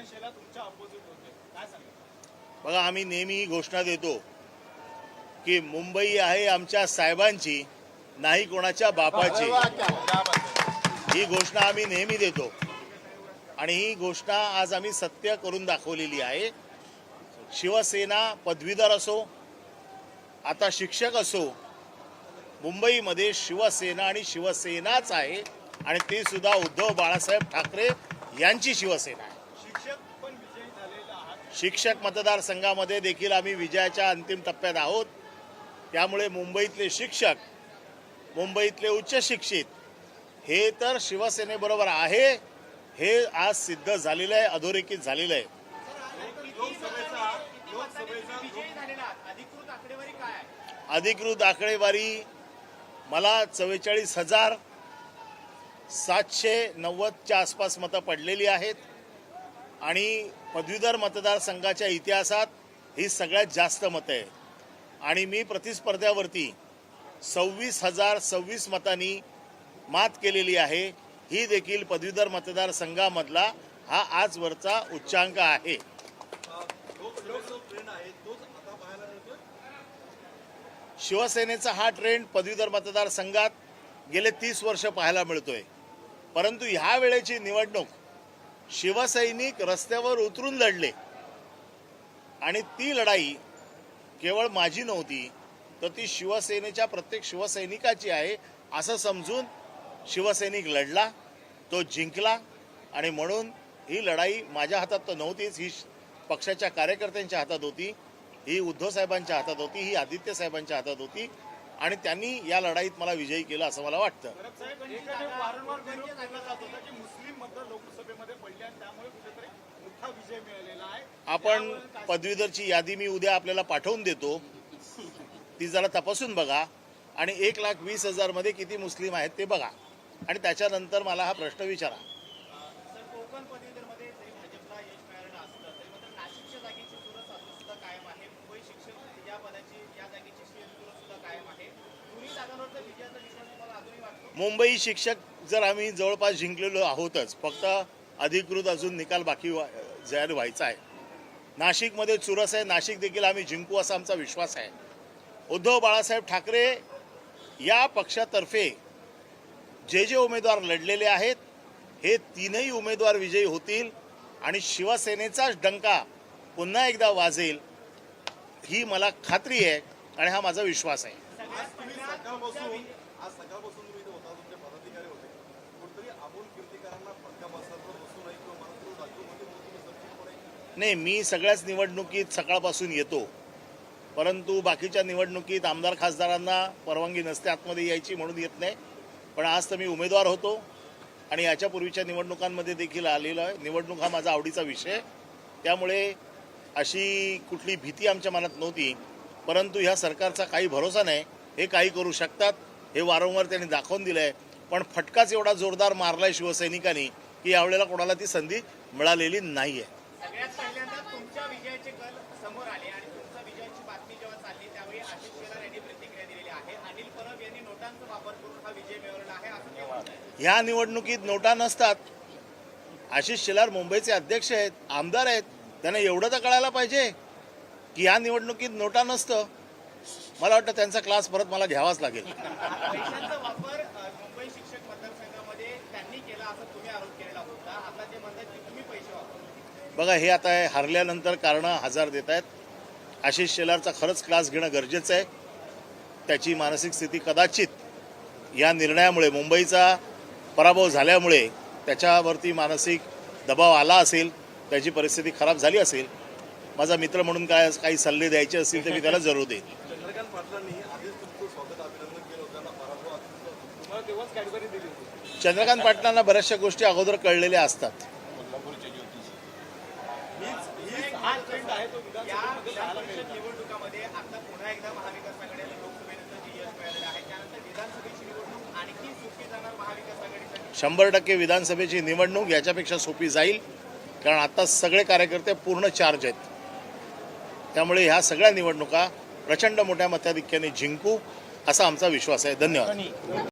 शेला तुमच्या अपोजिट होते, काय सांगा? बघा, आम्ही नेहमी ही घोषणा देतो की मुंबई आहे आमच्या साहेबांची, नाही कोणाच्या बापाची. ही घोषणा आम्ही नेहमी देतो आणि ही घोषणा आज आम्ही सत्य करून दाखवलेली आहे. शिवसेना पदवीधर असो, आता शिक्षक असो, मुंबईमध्ये शिवसेना आणि शिवसेनाच आहे आणि ते सुद्धा उद्धव बाळासाहेब ठाकरे यांची शिवसेना आहे. शिक्षक पण विजयी झालेला आहात. शिक्षक मतदारसंघामध्ये देखील आम्ही विजयाच्या अंतिम टप्प्यात आहोत. त्यामुळे मुंबईतले शिक्षक, मुंबईतले उच्च शिक्षित हे तर शिवसेनेबरोबर आहे, हे आज सिद्ध झालेलं आहे, अधोरेखित झालेलं आहे. अधिकृत आकडेवारी मला 44,790च्या आसपास मतं पडलेली आहेत आणि पदवीधर मतदारसंघाच्या इतिहासात ही सगळ्यात जास्त मतं आहे आणि मी प्रतिस्पर्ध्यावरती 26,026 मतांनी मात केलेली आहे. ही देखील पदवीधर मतदारसंघामधला हा आजवरचा उच्चांक आहे. शिवसेनेचा हा ट्रेंड पदवीधर मतदारसंघात गेले 30 वर्ष पाहायला मिळतोय. परंतु ह्या वेळेची निवडणूक शिवसैनिक रस्त्यावर उतरून लढले आणि ती लढाई केवळ माझी नव्हती, तर ती शिवसेनेच्या प्रत्येक शिवसैनिकाची आहे असं समजून शिवसैनिक लढला, तो जिंकला आणि म्हणून ही लढाई माझ्या हातात तर नव्हतीच, ही पक्षाच्या कार्यकर्त्यांच्या हातात होती, ही उद्धव साहेबांच्या हातात होती, ही आदित्य साहेबांच्या हातात होती आणि त्यांनी या लढाईत मला विजयी केलं असं मला वाटतं. वारंवार विरोध केला जात होता की मुस्लिम मतदार लोकसभेमध्ये पडले आणि त्यामुळे कुठेतरी मोठा विजय मिळालेला आहे. आपण पदवीधरची यादी मी उद्या आपल्याला पाठवून देतो, ती जरा तपासून बघा आणि 1,20,000 मध्ये किती मुस्लिम आहेत ते बघा आणि त्याच्यानंतर मला हा प्रश्न विचारा. कोकण पदवीधरमध्ये जरी भाजपला यश मिळालेलं असलं तरी मात्र नाशिकच्या जागेची चुरस अजून सुद्धा कायम आहे. मुंबई शिक्षक या पदाची या जागेची चुरस सुद्धा कायम आहे. दोन्ही जागांवरचा विजयाचा विश्वास तुम्हाला अजूनही वाटतो? मुंबई शिक्षक जर आम्ही जवळपास जिंकलेलो आहोतच, फक्त अधिकृत अजून निकाल बाकी जाहीर व्हायचा आहे. नाशिकमध्ये चुरस आहे, नाशिक देखील आम्ही जिंकू असा आमचा विश्वास आहे. उद्धव बाळासाहेब ठाकरे या पक्षातर्फे जे उमेदवार लढलेले आहेत हे तीनही उमेदवार विजयी होतील आणि शिवसेनेचाच डंका पुन्हा एकदा वाजेल ही मला खात्री आहे आणि हा माझा विश्वास आहे. आज सकाळपासून तुम्ही इथे होता, तुमचे पदाधिकारी होते, कुठेतरी अमोल कीर्तिकारांना फटका बसला तर बसू नाही किंवा मला राज्यामध्ये नाही, मी सगळ्याच निवडणुकीत सकाळपासून येतो, परंतु बाकीच्या निवडणुकीत आमदार खासदारांना परवानगी नसते आतमध्ये यायची म्हणून येत नाही. पण आज तर मी उमेदवार होतो आणि याच्यापूर्वीच्या निवडणुकांमध्ये देखील आलेलो आहे. निवडणूक हा माझा आवडीचा विषय, त्यामुळे अशी कुठली भीती आमच्या मनात नव्हती. परंतु ह्या सरकारचा काही भरोसा नाही, हे काही करू शकतात हे वारंवार त्यांनी दाखवून दिलं आहे. पण फटकाच एवढा जोरदार मारलाय शिवसैनिकांनी की यावेळेला कोणाला ती संधी मिळालेली नाही आहे. सगळ्यात पहिल्यांदा तुमच्या विजयाचे कल समोर आले आणि तुमच्या विजयाची बातमी जेव्हा चालली त्यावेळी आशिष शेलार यांनी प्रतिक्रिया दिलेली आहे. अनिल परब यांनी नोटांचा वापर करून हा विजय मिळवला आहे असं ते म्हणतात. ह्या निवडणुकीत नोटा नसतात. आशिष शेलार मुंबईचे अध्यक्ष आहेत, आमदार आहेत, त्यांना एवढं तर कळायला पाहिजे की ह्या निवडणुकीत नोटा नसतं. मला वाटतं त्यांचा क्लास परत मला घ्यावाच लागेल. पैशांचा वापर मुंबई शिक्षक मतदारसंघामध्ये त्यांनी केला असं तुम्ही आरोप केलेला होता. आता जे म्हणतात की तुम्ही पैसे वापरले. बघा, हे आता हरल्यानंतर कारणं हजार देत आहेत. आशिष शेलारचा खरंच क्लास घेणं गरजेचं आहे. त्याची मानसिक स्थिती कदाचित या निर्णयामुळे, मुंबईचा पराभव झाल्यामुळे त्याच्यावरती मानसिक दबाव आला असेल, त्याची परिस्थिती खराब झाली असेल. माझा मित्र म्हणून काही सल्ले द्यायचे असतील तर मी त्याला जरूर देईन. चंद्रकांत पाटलांनी आधीच तुमचं स्वागत अभिनंदन केलं होतं, त्यांना पराभव तुम्हाला तेव्हाच कॅडबरी दिली होती. चंद्रकांत पाटलांना बऱ्याचशा गोष्टी अगोदर कळलेल्या असतात. हा ट्रेंड आहे तो विधानसभेमध्ये या परिषद निवडणुकामध्ये आता पुन्हा एकदा महाविकास आघाडीला लोकसभेनंतर जे यश मिळालेलं आहे त्यानंतर विधानसभेची निवडणूक आणखी सोपी जाणार महाविकास आघाडीसाठी? 100% विधानसभेची निवडणूक याच्यापेक्षा सोपी जाईल, कारण आता सगळे कार्यकर्ते पूर्ण चार्ज आहेत. त्यामुळे ह्या सगळ्या निवडणुका प्रचंड मोठ्या मताधिक्याने जिंकू असा आमचा विश्वास आहे. धन्यवाद.